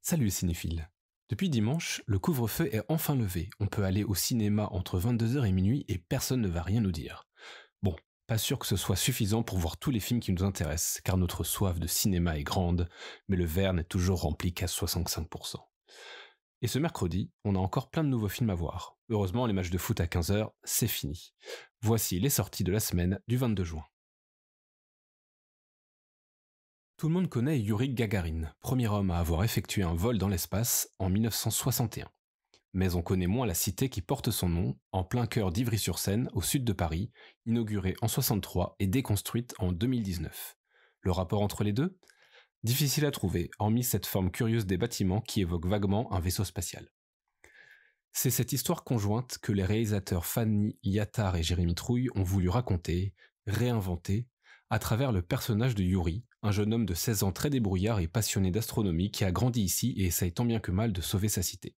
Salut cinéphile. Depuis dimanche, le couvre-feu est enfin levé. On peut aller au cinéma entre 22h et minuit et personne ne va rien nous dire. Bon, pas sûr que ce soit suffisant pour voir tous les films qui nous intéressent, car notre soif de cinéma est grande, mais le verre n'est toujours rempli qu'à 65%. Et ce mercredi, on a encore plein de nouveaux films à voir. Heureusement, les matchs de foot à 15h, c'est fini. Voici les sorties de la semaine du 22 juin. Tout le monde connaît Yuri Gagarin, premier homme à avoir effectué un vol dans l'espace en 1961. Mais on connaît moins la cité qui porte son nom, en plein cœur d'Ivry-sur-Seine, au sud de Paris, inaugurée en 63 et déconstruite en 2019. Le rapport entre les deux ? Difficile à trouver, hormis cette forme curieuse des bâtiments qui évoque vaguement un vaisseau spatial. C'est cette histoire conjointe que les réalisateurs Fanny Liattard et Jérémy Trouille ont voulu raconter, réinventer, à travers le personnage de Yuri, un jeune homme de 16 ans très débrouillard et passionné d'astronomie qui a grandi ici et essaye tant bien que mal de sauver sa cité.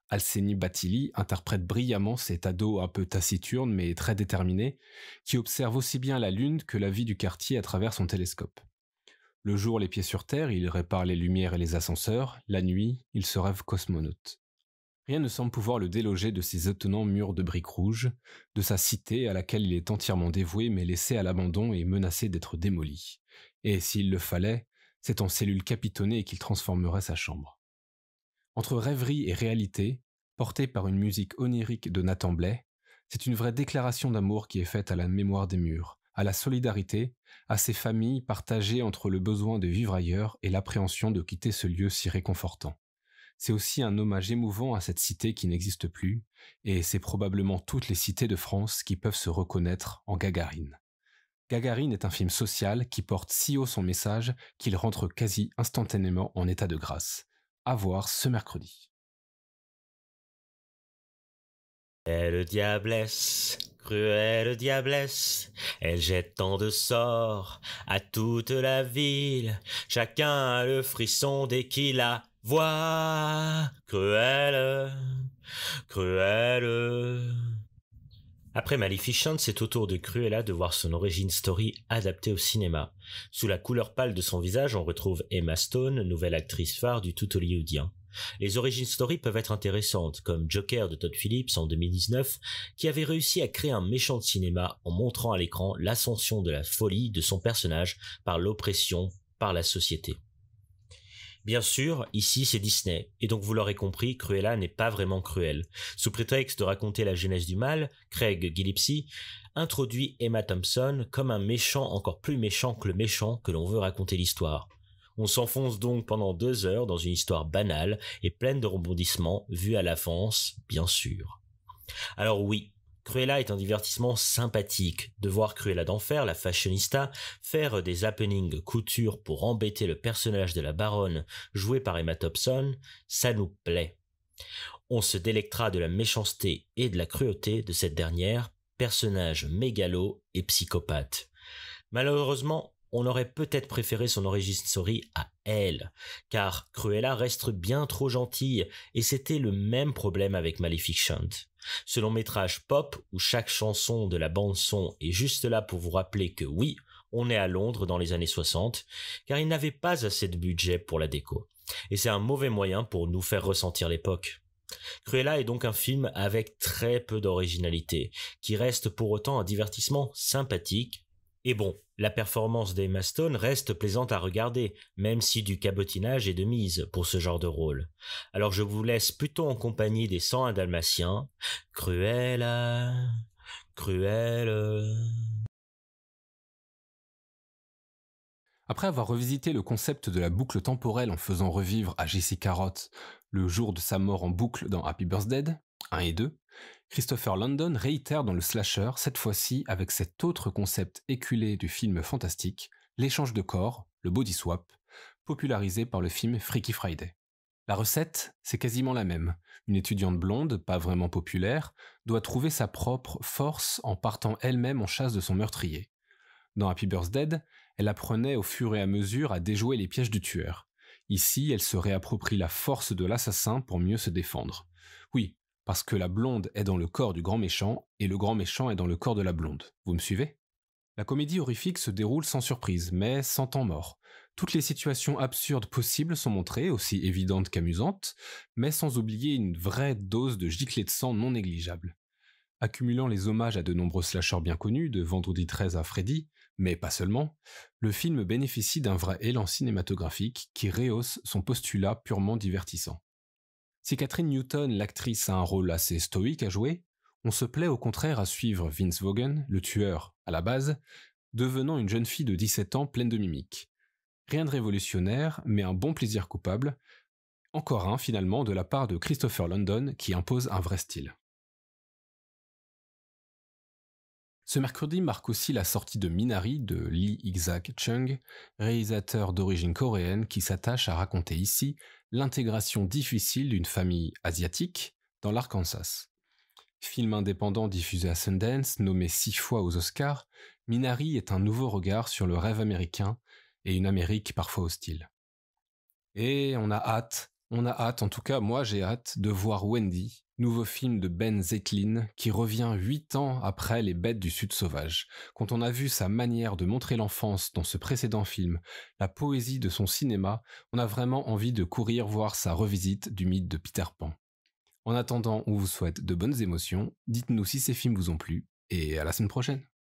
Alseni Batili interprète brillamment cet ado un peu taciturne mais très déterminé, qui observe aussi bien la Lune que la vie du quartier à travers son télescope. Le jour, les pieds sur terre, il répare les lumières et les ascenseurs, la nuit, il se rêve cosmonaute. Rien ne semble pouvoir le déloger de ses étonnants murs de briques rouges, de sa cité à laquelle il est entièrement dévoué mais laissé à l'abandon et menacé d'être démoli. Et s'il le fallait, c'est en cellule capitonnée qu'il transformerait sa chambre. Entre rêverie et réalité, portée par une musique onirique de Nathan Blais, c'est une vraie déclaration d'amour qui est faite à la mémoire des murs, à la solidarité, à ces familles partagées entre le besoin de vivre ailleurs et l'appréhension de quitter ce lieu si réconfortant. C'est aussi un hommage émouvant à cette cité qui n'existe plus, et c'est probablement toutes les cités de France qui peuvent se reconnaître en Gagarine. Gagarine est un film social qui porte si haut son message qu'il rentre quasi instantanément en état de grâce. À voir ce mercredi. Cruelle diablesse, elle jette tant de sorts à toute la ville. Chacun a le frisson dès qu'il la voit. Cruelle. Après Maleficent, c'est au tour de Cruella de voir son origin story adaptée au cinéma. Sous la couleur pâle de son visage, on retrouve Emma Stone, nouvelle actrice phare du tout hollywoodien. Les origin stories peuvent être intéressantes, comme Joker de Todd Phillips en 2019, qui avait réussi à créer un méchant de cinéma en montrant à l'écran l'ascension de la folie de son personnage par l'oppression par la société. Bien sûr, ici c'est Disney, et donc vous l'aurez compris, Cruella n'est pas vraiment cruelle. Sous prétexte de raconter la genèse du mal, Craig Gillespie introduit Emma Thompson comme un méchant encore plus méchant que le méchant que l'on veut raconter l'histoire. On s'enfonce donc pendant 2 heures dans une histoire banale et pleine de rebondissements, vue à l'avance, bien sûr. Alors oui, Cruella est un divertissement sympathique. De voir Cruella d'Enfer, la fashionista, faire des happenings couture pour embêter le personnage de la baronne joué par Emma Thompson, ça nous plaît. On se délectera de la méchanceté et de la cruauté de cette dernière, personnage mégalo et psychopathe. Malheureusement, on aurait peut-être préféré son origin story à elle, car Cruella reste bien trop gentille, et c'était le même problème avec Maleficent. Ce long métrage pop, où chaque chanson de la bande-son est juste là pour vous rappeler que oui, on est à Londres dans les années 60, car il n'avait pas assez de budget pour la déco. Et c'est un mauvais moyen pour nous faire ressentir l'époque. Cruella est donc un film avec très peu d'originalité, qui reste pour autant un divertissement sympathique. Et bon, la performance d'Emma Stone reste plaisante à regarder, même si du cabotinage est de mise pour ce genre de rôle. Alors je vous laisse plutôt en compagnie des 101 Dalmatiens. Cruella. Après avoir revisité le concept de la boucle temporelle en faisant revivre à Jessica Roth le jour de sa mort en boucle dans Happy Birthday 1 et 2, Christopher Landon réitère dans le slasher, cette fois-ci avec cet autre concept éculé du film fantastique, l'échange de corps, le body swap, popularisé par le film Freaky Friday. La recette, c'est quasiment la même. Une étudiante blonde, pas vraiment populaire, doit trouver sa propre force en partant elle-même en chasse de son meurtrier. Dans Happy Birthday, elle apprenait au fur et à mesure à déjouer les pièges du tueur. Ici, elle se réapproprie la force de l'assassin pour mieux se défendre. Oui, parce que la blonde est dans le corps du grand méchant et le grand méchant est dans le corps de la blonde. Vous me suivez ? La comédie horrifique se déroule sans surprise, mais sans temps mort. Toutes les situations absurdes possibles sont montrées, aussi évidentes qu'amusantes, mais sans oublier une vraie dose de giclée de sang non négligeable. Accumulant les hommages à de nombreux slashers bien connus, de Vendredi 13 à Freddy, mais pas seulement, le film bénéficie d'un vrai élan cinématographique qui rehausse son postulat purement divertissant. Si Catherine Newton, l'actrice, a un rôle assez stoïque à jouer, on se plaît au contraire à suivre Vince Vaughn, le tueur, à la base, devenant une jeune fille de 17 ans pleine de mimiques. Rien de révolutionnaire, mais un bon plaisir coupable, encore un finalement de la part de Christopher London qui impose un vrai style. Ce mercredi marque aussi la sortie de Minari de Lee Isaac Chung, réalisateur d'origine coréenne qui s'attache à raconter ici l'intégration difficile d'une famille asiatique dans l'Arkansas. Film indépendant diffusé à Sundance, nommé 6 fois aux Oscars, Minari est un nouveau regard sur le rêve américain et une Amérique parfois hostile. Et on a hâte, en tout cas moi j'ai hâte de voir Wendy, nouveau film de Ben Zeitlin qui revient 8 ans après Les Bêtes du Sud sauvage. Quand on a vu sa manière de montrer l'enfance dans ce précédent film, la poésie de son cinéma, on a vraiment envie de courir voir sa revisite du mythe de Peter Pan. En attendant, on vous souhaite de bonnes émotions, dites-nous si ces films vous ont plu, et à la semaine prochaine.